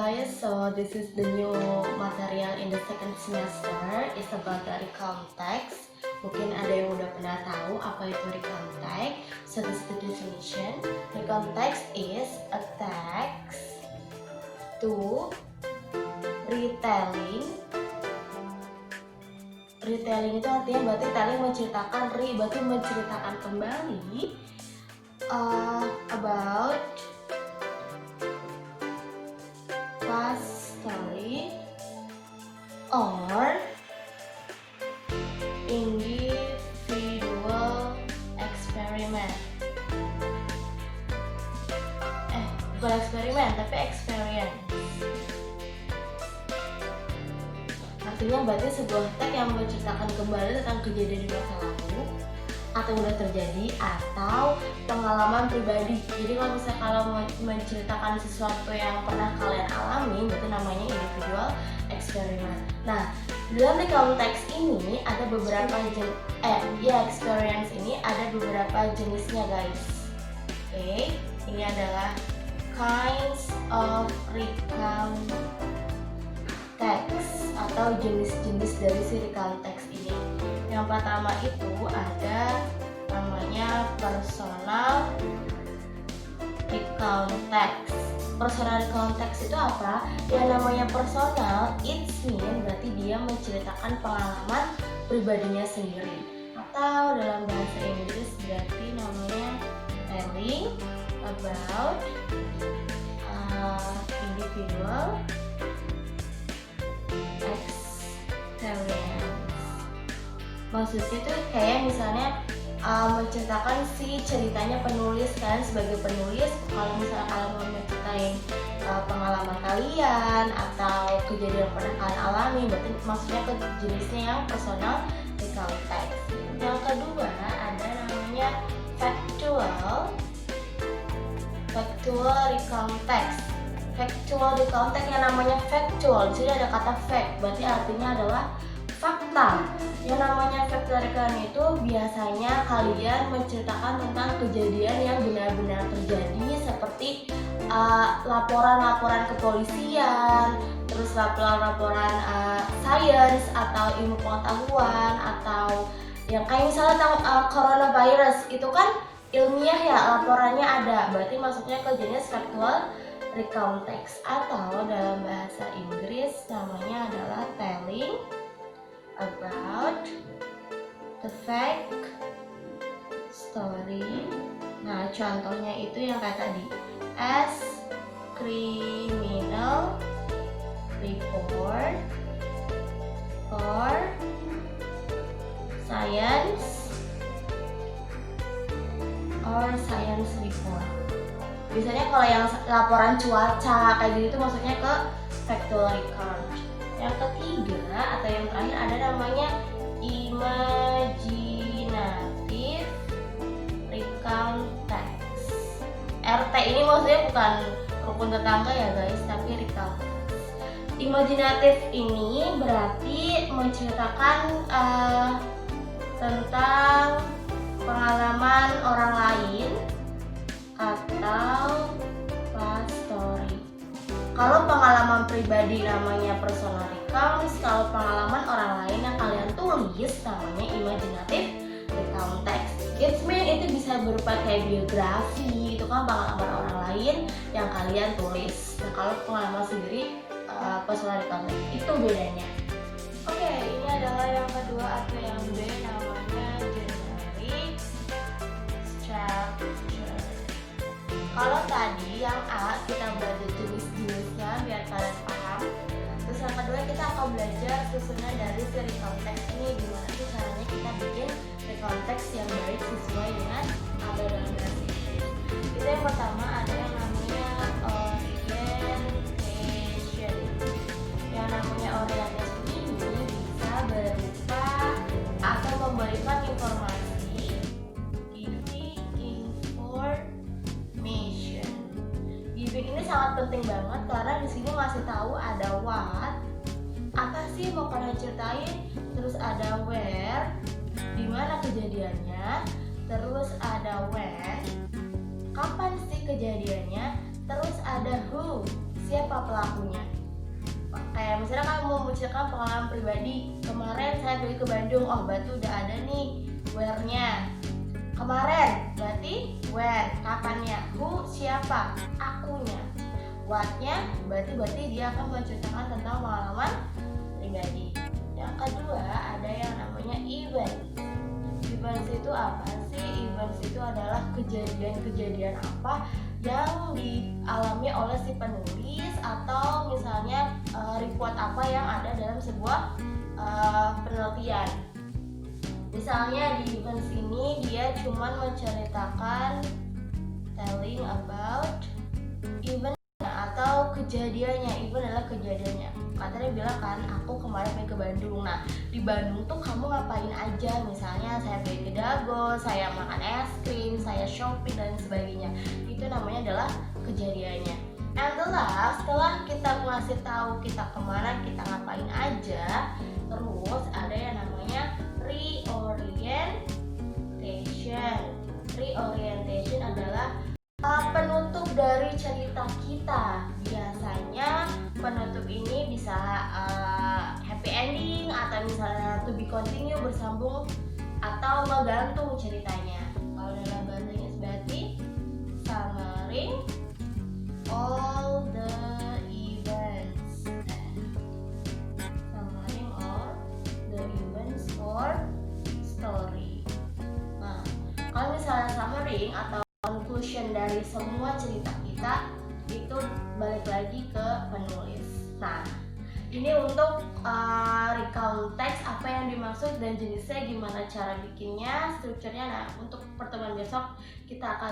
guys, so this is the new material in the second semester. It's about the recount text. Mungkin ada yang udah pernah tahu apa itu recount text. So this is the definition. Recount text is a text to retelling. Retelling itu artinya berarti telling menceritakan, berarti menceritakan kembali about past story or individual experiment. Bukan eksperimen tapi experience. Artinya berarti sebuah teks yang menceritakan kembali tentang kejadian di masa lalu atau udah terjadi atau pengalaman pribadi. Jadi kalau menceritakan sesuatu yang pernah kalian alami, itu namanya individual experiment. Nah, dalam recount text ini ada beberapa experience ini ada beberapa jenisnya, guys. Oke, ini adalah kinds of recount text atau jenis-jenis dari si recount text ini. Yang pertama itu ada namanya personal recount text. Personal recount text itu apa? Yang namanya personal, it's mean berarti dia menceritakan pengalaman pribadinya sendiri. Atau dalam bahasa Inggris berarti namanya telling about individual experience. Maksudnya itu kayak misalnya menceritakan si ceritanya penulis, kan sebagai penulis kalau misalnya kalian mau menceritain pengalaman kalian atau kejadian yang pernah kalian alami, berarti maksudnya ke jenisnya yang personal recount text. Yang kedua ada namanya factual recount text. Factual recount text yang namanya factual, jadi ada kata fact, berarti artinya adalah fakta. Yang namanya factual recount itu biasanya kalian menceritakan tentang kejadian yang benar-benar terjadi, seperti laporan-laporan kepolisian, terus laporan-laporan sains atau ilmu pengetahuan, atau yang kayak misalnya tentang coronavirus itu kan ilmiah ya, laporannya ada, berarti masuknya ke jenis factual recount text. Atau dalam bahasa Inggris namanya adalah telling about the fact story. Nah, contohnya itu yang kayak tadi, as criminal report or science report. Biasanya kalau yang laporan cuaca kayak gitu maksudnya ke factual recount. Yang ketiga atau yang terakhir ada namanya imaginative recount text. RT ini maksudnya bukan rukun tetangga ya, guys, tapi recount text. Imaginative ini berarti menceritakan tentang pengalaman orang lain atau past story. Kalau pengalaman pribadi namanya personal recount, kalau pengalaman orang lain yang kalian tulis namanya imaginative recount text. It mean itu bisa berupa kayak biografi, itu kan pengalaman orang lain yang kalian tulis. Nah, kalau pengalaman sendiri personal recount text, itu bedanya. Oke, ini adalah yang kedua atau yang B, namanya generic structure. Kalau tadi yang A kita belajar jenis-jenisnya biar kalian paham. Terus yang kedua kita akan belajar susunan dari si recount text ini, gimana sih caranya kita bikin recount text yang baik sesuai dengan ada dalam bahasa Inggris. Itu yang pertama ada yang namanya orientation. Yang namanya orientation ini bisa berupa atau memberikan informasi, giving ini sangat penting banget karena di sini masih tahu ada what, apa sih mau kalian ceritain, terus ada where, di mana kejadiannya, terus ada when, kapan sih kejadiannya, terus ada who, siapa pelakunya. menceritakan pengalaman pribadi. Kemarin saya pergi ke Bandung, oh berarti udah ada nih where-nya. Kemarin berarti when, kapannya. Who, siapa, akunya. What-nya berarti dia akan menceritakan tentang pengalaman pribadi. Yang kedua ada yang namanya event. Events itu apa sih? Events itu adalah kejadian-kejadian apa yang dialami oleh si penulis atau misalnya report apa yang ada dalam sebuah penelitian. Misalnya di events ini dia cuma menceritakan telling about event atau kejadiannya. Event adalah kejadiannya. Katanya bilang kan, aku kemarin pergi ke Bandung. Nah, di Bandung tuh kamu ngapain aja? Misalnya saya pergi ke Dago, saya makan es krim, saya shopping dan sebagainya. Itu namanya adalah kejadiannya. And the last, setelah kita ngasih tahu kita kemana, kita ngapain aja, terus ada yang namanya reorientation. Reorientation adalah penutup dari cerita kita. Biasanya penutup ini bisa happy ending atau misalnya to be continue, bersambung atau menggantung ceritanya. Kalau dalam bahasa Inggris berarti summary all the events. Summary all the events or story. Nah, kalau misalnya summary atau conclusion dari semua cerita kita itu balik lagi ke penulis. Nah, ini untuk recount teks, apa yang dimaksud dan jenisnya, gimana cara bikinnya, strukturnya. Nah, untuk pertemuan besok kita akan